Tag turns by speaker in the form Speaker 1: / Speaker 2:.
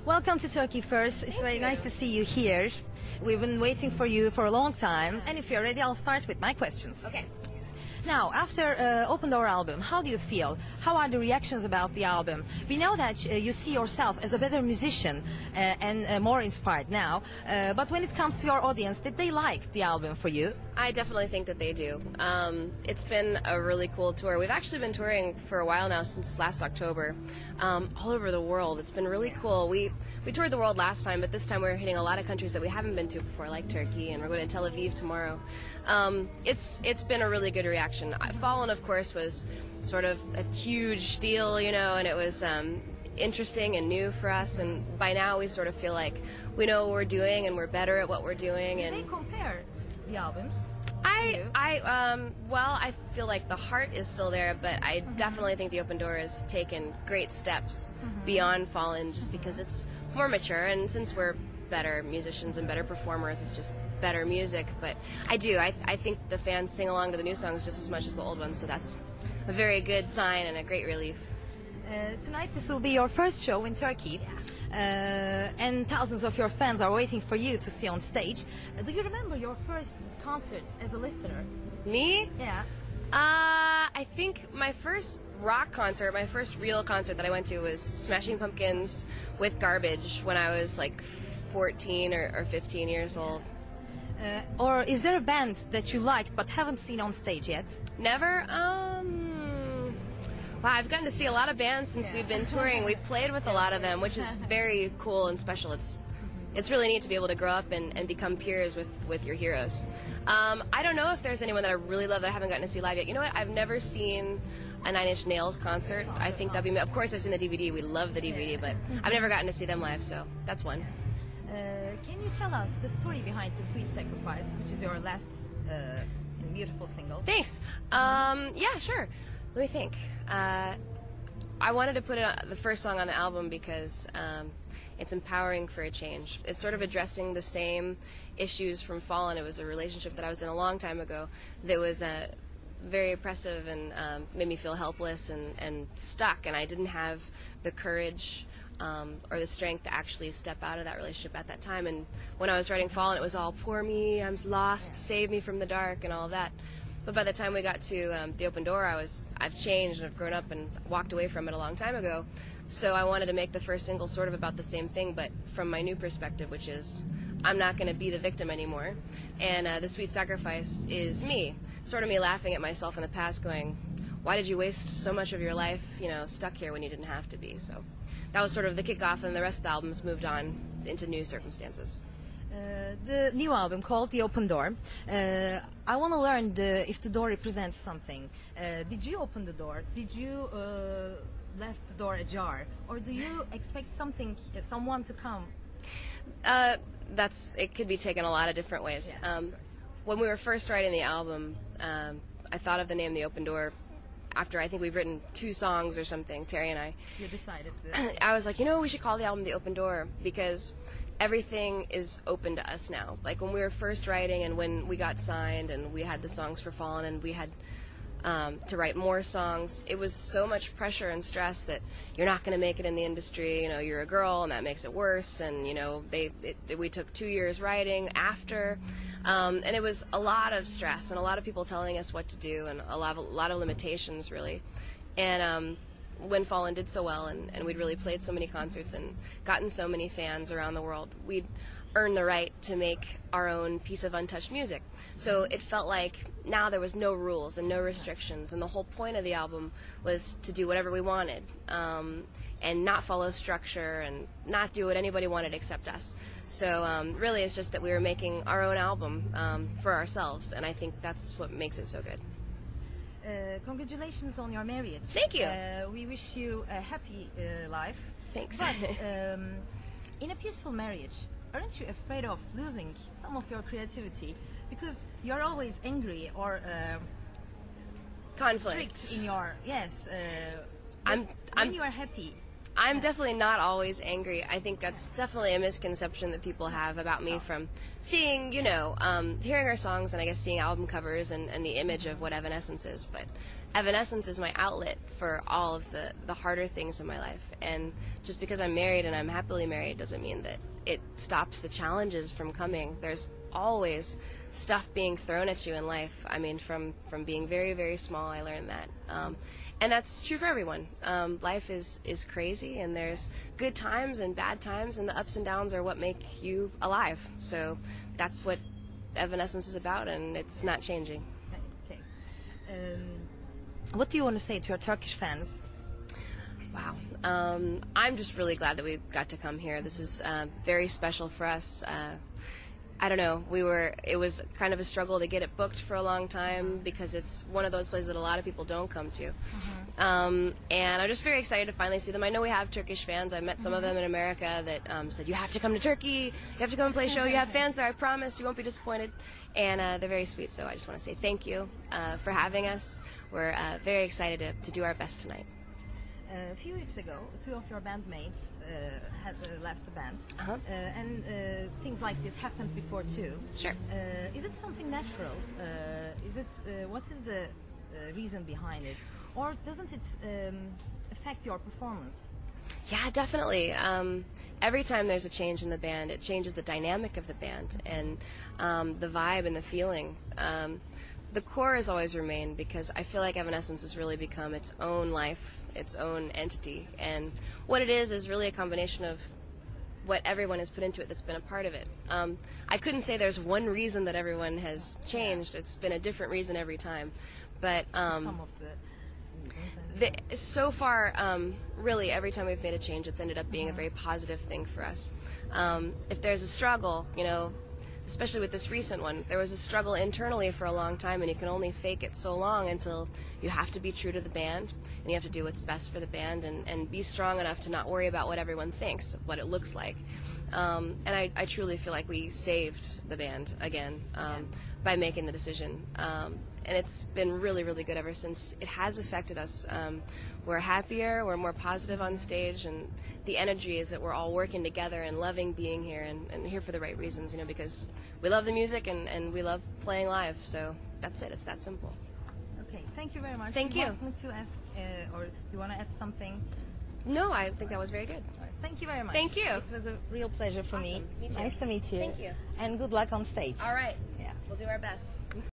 Speaker 1: Welcome to Turkey First. It's very nice to see you here. We've been waiting for you for a long time. And if you're ready, I'll start with my questions.
Speaker 2: Okay.
Speaker 1: Now, after Open Door album, how do you feel? How are the reactions about the album? We know that you see yourself as a better musician and more inspired now. But when it comes to your audience, did they like the album for you?
Speaker 2: I definitely think that they do. It's been a really cool tour. We've actually been touring for a while now, since last October, all over the world. It's been really cool. We toured the world last time, but this time we're hitting a lot of countries that we haven't been to before, like Turkey, and we're going to Tel Aviv tomorrow. It's been a really good reaction. Fallen, of course, was sort of a huge deal, you know, and it was interesting and new for us. And by now, we sort of feel like we know what we're doing and we're better at what we're doing. And
Speaker 1: They compare the albums.
Speaker 2: Well, I feel like the heart is still there, but I definitely think the Open Door has taken great steps beyond Fallen, just because it's more mature, and since we're better musicians and better performers, it's just better music. But I think the fans sing along to the new songs just as much as the old ones, so that's a very good sign and a great relief.
Speaker 1: Tonight this will be your first show in Turkey. And thousands of your fans are waiting for you to see on stage. Do you remember your first concert as a listener?
Speaker 2: Me?
Speaker 1: Yeah.
Speaker 2: I think my first rock concert, my first real concert that I went to was Smashing Pumpkins with Garbage when I was like 14 or 15 years old.
Speaker 1: Or is there a band that you liked but haven't seen on stage yet?
Speaker 2: Never? Wow, I've gotten to see a lot of bands since we've been touring. We've played with a lot of them, which is very cool and special. It's really neat to be able to grow up and become peers with your heroes. I don't know if there's anyone that I really love that I haven't gotten to see live yet. You know what? I've never seen a Nine Inch Nails concert. I think that'd be... Of course, I've seen the DVD. We love the DVD, but I've never gotten to see them live, so that's one.
Speaker 1: Can you tell us the story behind The Sweet Sacrifice, which is your last and beautiful single?
Speaker 2: Thanks. Yeah, sure. Let me think. I wanted to put the first song on the album because it's empowering for a change. It's sort of addressing the same issues from Fallen. It was a relationship that I was in a long time ago that was very oppressive and made me feel helpless and stuck, and I didn't have the courage or the strength to actually step out of that relationship at that time. And when I was writing Fallen, it was all, poor me, I'm lost, save me from the dark, and all of that. But by the time we got to the Open Door, I've changed and I've grown up and walked away from it a long time ago. So I wanted to make the first single sort of about the same thing, but from my new perspective, which is I'm not going to be the victim anymore. And The Sweet Sacrifice is me, sort of me laughing at myself in the past, going, why did you waste so much of your life, you know, stuck here when you didn't have to be? So that was sort of the kickoff, and the rest of the albums moved on into new circumstances.
Speaker 1: The new album called The Open Door. I want to learn if the door represents something. Did you open the door? Did you left the door ajar? Or do you expect someone to come?
Speaker 2: It could be taken a lot of different ways.
Speaker 1: Yeah,
Speaker 2: when we were first writing the album, I thought of the name The Open Door after I think we've written 2 songs or something, Terry and I.
Speaker 1: You decided
Speaker 2: I was like, you know, we should call the album The Open Door, because everything is open to us now. Like when we were first writing and when we got signed and we had the songs for Fallen and we had to write more songs, it was so much pressure and stress that you're not going to make it in the industry, you know, you're a girl and that makes it worse, and you know, we took 2 years writing after, and it was a lot of stress and a lot of people telling us what to do and a lot of limitations, really. And when Fallen did so well and we'd really played so many concerts and gotten so many fans around the world, we'd earned the right to make our own piece of untouched music. So it felt like now there was no rules and no restrictions, and the whole point of the album was to do whatever we wanted, and not follow structure and not do what anybody wanted except us. So really it's just that we were making our own album for ourselves, and I think that's what makes it so good.
Speaker 1: Congratulations on your marriage.
Speaker 2: Thank you.
Speaker 1: We wish you a happy life.
Speaker 2: Thanks.
Speaker 1: But in a peaceful marriage, aren't you afraid of losing some of your creativity? Because you're always angry or
Speaker 2: conflict
Speaker 1: strict in your... Yes.
Speaker 2: When
Speaker 1: you are happy.
Speaker 2: I'm definitely not always angry. I think that's definitely a misconception that people have about me from seeing, hearing our songs and I guess seeing album covers and the image of what Evanescence is. But Evanescence is my outlet for all of the harder things in my life. And just because I'm married and I'm happily married doesn't mean that it stops the challenges from coming. There's always stuff being thrown at you in life. I mean, from being very, very small, I learned that. And that's true for everyone. Life is crazy, and there's good times and bad times, and the ups and downs are what make you alive. So that's what Evanescence is about, and it's not changing.
Speaker 1: Okay. What do you want to say to your Turkish fans?
Speaker 2: Wow. I'm just really glad that we got to come here. This is very special for us. I don't know, it was kind of a struggle to get it booked for a long time because it's one of those places that a lot of people don't come to. And I'm just very excited to finally see them. I know we have Turkish fans. I met some of them in America that said, you have to come to Turkey, you have to come and play a show, you have fans there, I promise, you won't be disappointed. And they're very sweet, so I just want to say thank you for having us. We're very excited to do our best tonight.
Speaker 1: A few weeks ago, two of your bandmates had left the band, and things like this happened before too.
Speaker 2: Sure.
Speaker 1: Is it something natural? What is the reason behind it, or doesn't it affect your performance?
Speaker 2: Yeah, definitely. Every time there's a change in the band, it changes the dynamic of the band and the vibe and the feeling. The core has always remained because I feel like Evanescence has really become its own life, its own entity, and what it is really a combination of what everyone has put into it that's been a part of it. I couldn't say there's one reason that everyone has changed. It's been a different reason every time, but
Speaker 1: Some of the reasons.
Speaker 2: so far, really every time we've made a change, it's ended up being a very positive thing for us. If there's a struggle, especially with this recent one, there was a struggle internally for a long time, and you can only fake it so long until you have to be true to the band, and you have to do what's best for the band, and be strong enough to not worry about what everyone thinks, what it looks like. And I truly feel like we saved the band again by making the decision. And it's been really, really good ever since. It has affected us. We're happier, we're more positive on stage, and the energy is that we're all working together and loving being here and here for the right reasons, because we love the music and we love playing live. So that's it. It's that simple.
Speaker 1: Okay, thank you very much.
Speaker 2: Thank you.
Speaker 1: Want me to ask, or you want to add something?
Speaker 2: No, I think that was very good.
Speaker 1: All right, thank you very much.
Speaker 2: Thank you.
Speaker 1: It was a real pleasure for me.
Speaker 2: Awesome. Me too.
Speaker 1: Nice to meet you.
Speaker 2: Thank you.
Speaker 1: And good luck on stage.
Speaker 2: All right.
Speaker 1: Yeah.
Speaker 2: We'll do our best.